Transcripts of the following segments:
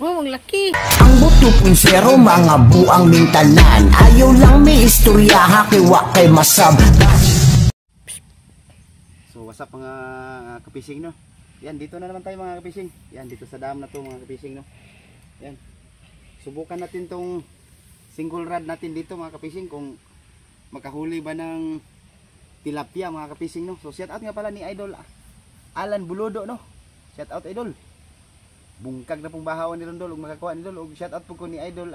Wow, ang laki. Ang buto punsero mga buang mintanan. Ayaw lang may istorya hakiwa kay masab. So what's up mga kapising no? Yan dito na naman tayo mga kapising. Yan dito sa dam na to mga kapising no. Yan. Subukan natin tong single rod natin dito mga kapising kung makahuli ba ng tilapia mga kapising no. So shout out nga pala ni Idol Alan Bulodo no. Shout out Idol. Bungkag na pong bahawan ni Rondol ug makakuha ni Idol og shout out po ko ni Idol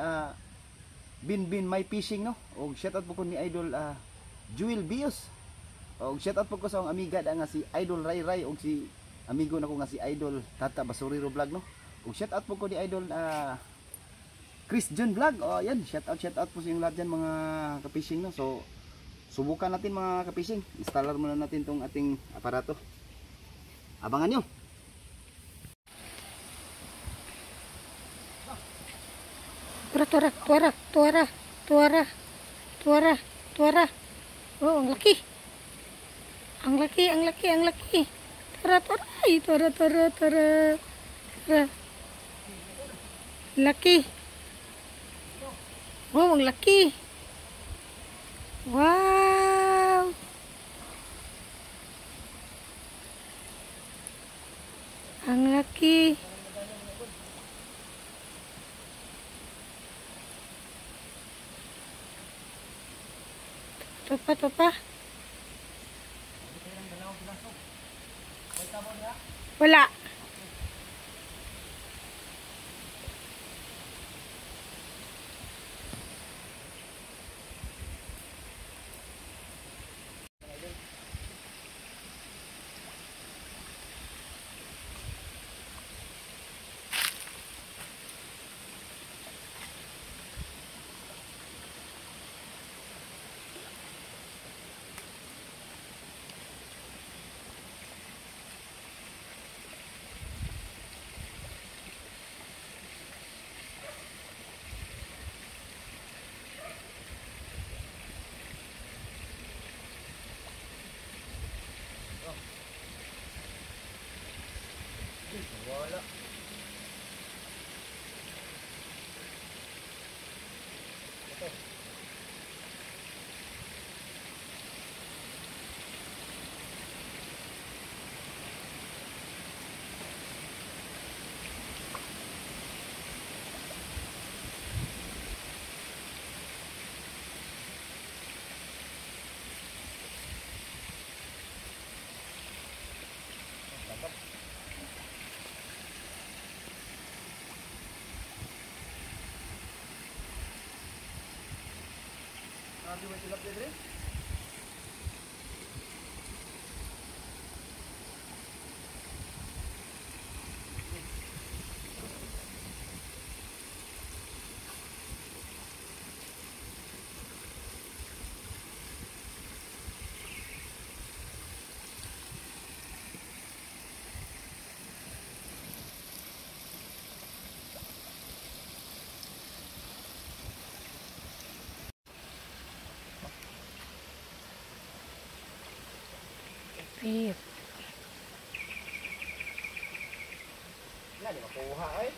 Bin My Fishing no. Og shout out po ko ni Idol Jewel Bios. Og shout out po ko sa akong amiga nga si Idol Ray Ray og si amigo nako nga si Idol Tata Basuriro Vlog no. Og shout out po ko ni Idol Chris John Vlog. Oh yan, shout out po sa inyong lahat diyan mga kapishing no. So subukan natin mga kapishing. Installer muna natin tong ating aparato. Abangan nyo. Tuara. Oh, ang laki. Ang laki. Tuara. Laki. Oh, ang laki. Wow. Ang laki. Topa. Wala. Wala. Di ba tilapia dire? Pip. Wala di makuha ay.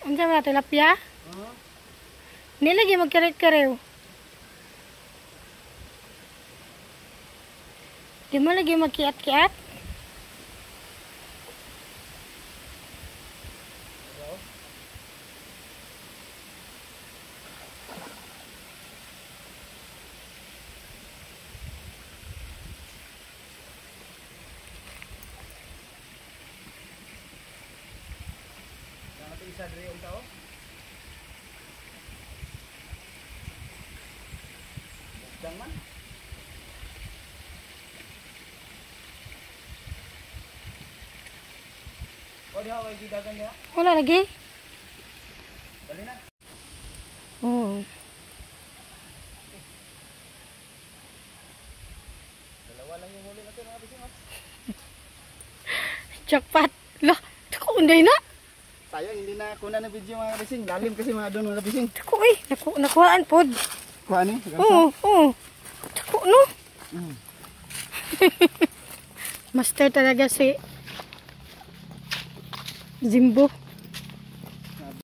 Ang gama tilapia? Nilagi magkaret-karew. Di mo lagi magkiat-kiat? Isa dire ang tao. Dang man. O di haway gidagan niya. Wala lagi? Dali na. Oo. Dalawa lang yung huli natin mga bising. Jackpot. Lah, ako unday na. Sayang hindi na kuna na video mga bising. Lalim kasi mga doon mga bising. Ako nakuhaan pod. Kuha ni? Oo. Ako no. Master talaga si Jimbo.